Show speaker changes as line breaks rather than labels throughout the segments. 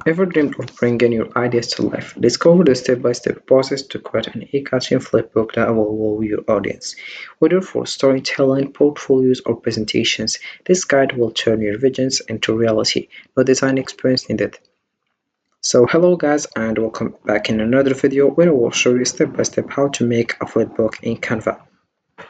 Ever dreamed of bringing your ideas to life? Discover the step-by-step process to create an eye-catching flipbook that will wow your audience. Whether for storytelling, portfolios, or presentations, this guide will turn your visions into reality. No design experience needed. So hello guys and welcome back in another video where I will show you step-by-step how to make a flipbook in Canva.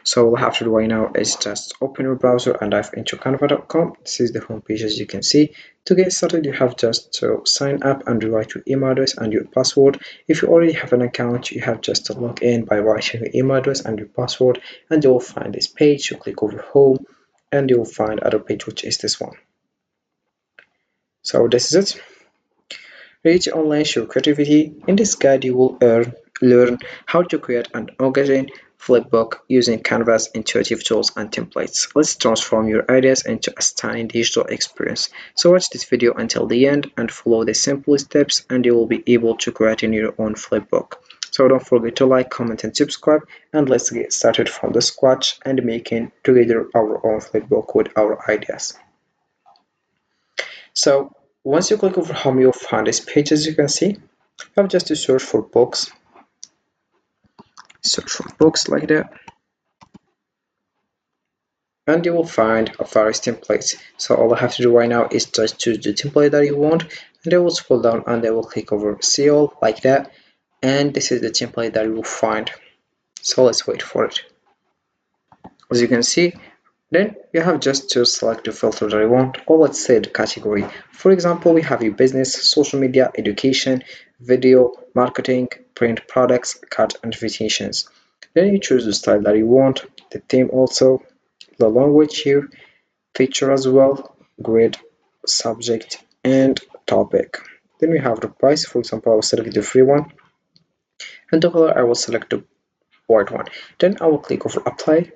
So all you have to do right now is just open your browser and dive into canva.com. This is the homepage as you can see. To get started, you have just to sign up and write your email address and your password. If you already have an account, you have just to log in by writing your email address and your password, and you will find this page. You click over home and you will find other page, which is this one. So this is it. Ready to unleash your creativity? In this guide, you will learn how to create an engaging flipbook using Canva's intuitive tools and templates. Let's transform your ideas into a stunning digital experience. So watch this video until the end and follow the simple steps and you will be able to create your own flipbook. So don't forget to like, comment and subscribe, and let's get started from the scratch and making together our own flipbook with our ideas. So once you click over home, you'll find this page as you can see. You have just to search for books. Search for books like that. And you will find various templates. So all I have to do right now is just choose the template that you want, and I will scroll down and I will click over see all like that. And this is the template that you will find. So let's wait for it. As you can see, then you have just to select the filter that you want, or let's say the category. For example, we have your business, social media, education, video, marketing, print products, card and invitations. Then you choose the style that you want, the theme also, the language here, feature as well, grade, subject, and topic. Then we have the price. For example, I will select the free one, and the color I will select the white one. Then I will click over apply.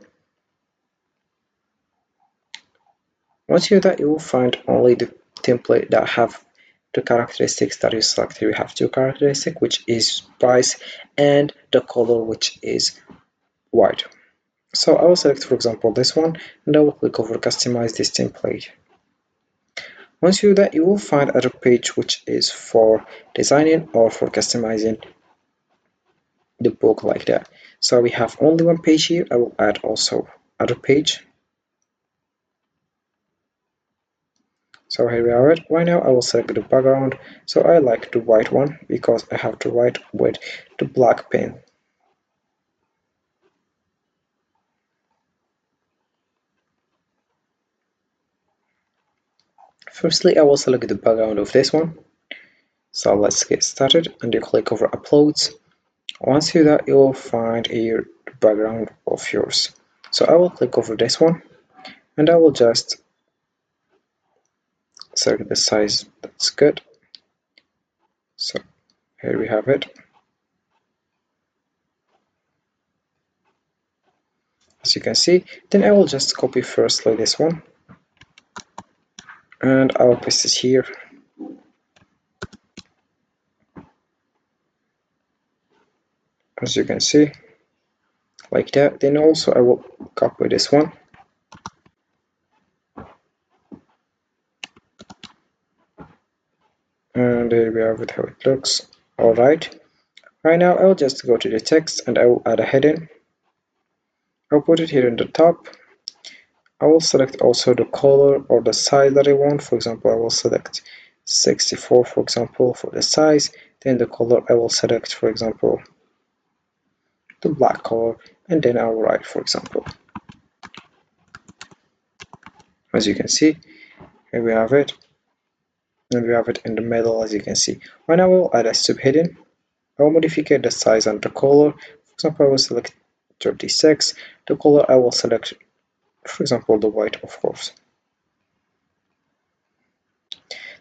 Once you do that, you will find only the template that have the characteristics that you selected. We have two characteristics, which is price and the color, which is white. So I will select, for example, this one, and I will click over customize this template. Once you do that, you will find other page which is for designing or for customizing the book like that. So we have only one page here. I will add also other page. So here we are. Right now I will select the background. So I like the white one because I have to write with the black pen. Firstly, I will select the background of this one. So let's get started, and you click over uploads. Once you do that, you will find here the background of yours. So I will click over this one, and I will just select the size that's good. So here we have it. As you can see, then I will just copy firstly this one, and I will paste it here. As you can see, like that. Then also I will copy this one, and there we have it how it looks. Alright, right now I will just go to the text and I will add a heading. I'll put it here in the top. I will select also the color or the size that I want. For example, I will select 64 for example for the size. Then the color I will select, for example, the black color, and then I will write, for example. As you can see, here we have it, and we have it in the middle. As you can see, right now I will add a subheading. I will modify the size and the color. For example, I will select 36. The color I will select, for example, the white, of course.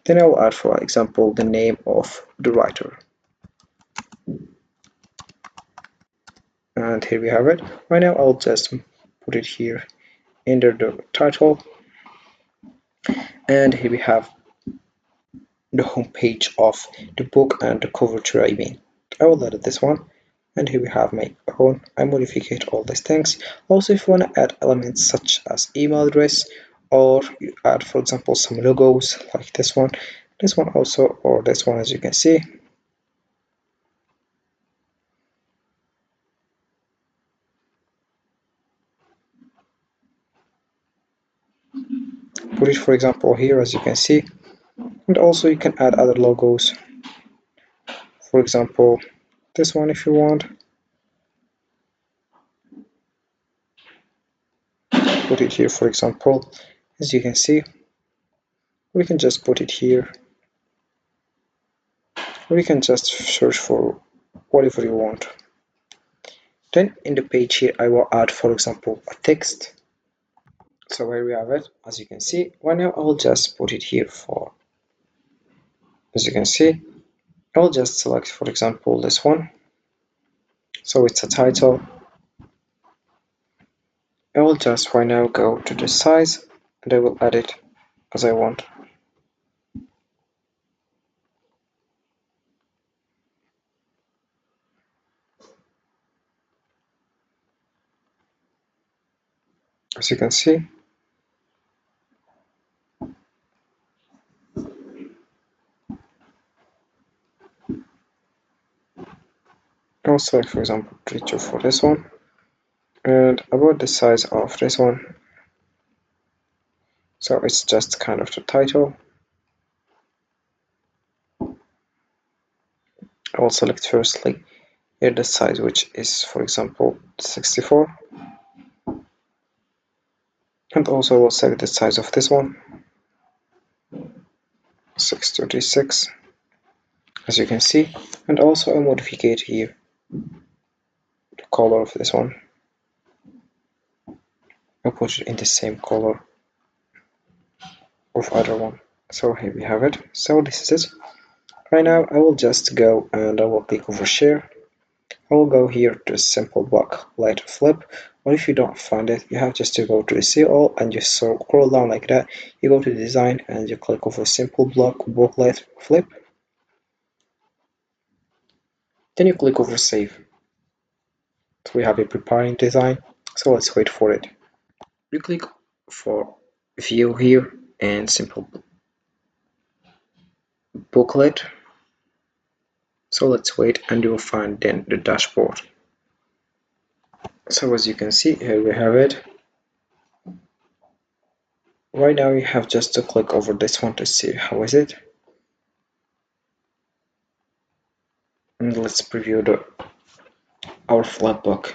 Then I will add, for example, the name of the writer. And here we have it. Right now I'll just put it here under the title. And here we have the home page of the book and the cover to I mean. I will edit this one. And here we have my own. I modify all these things. Also, if you want to add elements such as email address, or you add, for example, some logos like this one, this one also, or this one, as you can see. Put it, for example, here, as you can see. And also you can add other logos, for example this one if you want. Put it here, for example, as you can see. We can just put it here, or you can just search for whatever you want. Then in the page here I will add, for example, a text. So here we have it, as you can see. Right now I will just put it here for, as you can see, I will just select, for example, this one. So it's a title. I will just right now go to the size and I will add it as I want. As you can see. I will select, for example, 32 for this one. And about the size of this one, so it's just kind of the title. I will select firstly here the size, which is, for example, 64. And also I will select the size of this one, 636, as you can see. And also I modify here the color of this one. I'll put it in the same color of other one. So here we have it. So this is it. Right now I will just go and I will click over share. I will go here to simple block light flip, or if you don't find it, you have just to go to the see all and just scroll down like that. You go to design and you click over simple block light flip. Then you click over save. So we have a preparing design. So let's wait for it. You click for view here and simple booklet. So let's wait and you will find then the dashboard. So as you can see, here we have it. Right now you have just to click over this one to see how is it. And let's preview our Flipbook.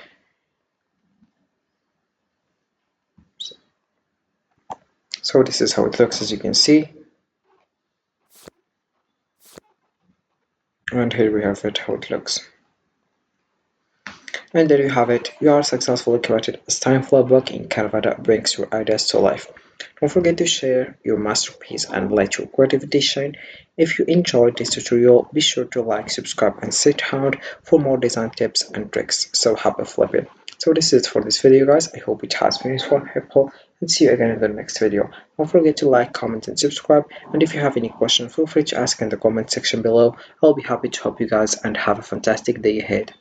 So this is how it looks, as you can see. And here we have it, how it looks. And there you have it. You are successfully created a stunning flipbook in Canva that brings your ideas to life. Don't forget to share your masterpiece and let your creativity shine. If you enjoyed this tutorial, be sure to like, subscribe, and stay tuned for more design tips and tricks. So happy flipping. So this is it for this video, guys. I hope it has been useful and helpful, and see you again in the next video. Don't forget to like, comment, and subscribe. And if you have any questions, feel free to ask in the comment section below. I'll be happy to help you guys, and have a fantastic day ahead.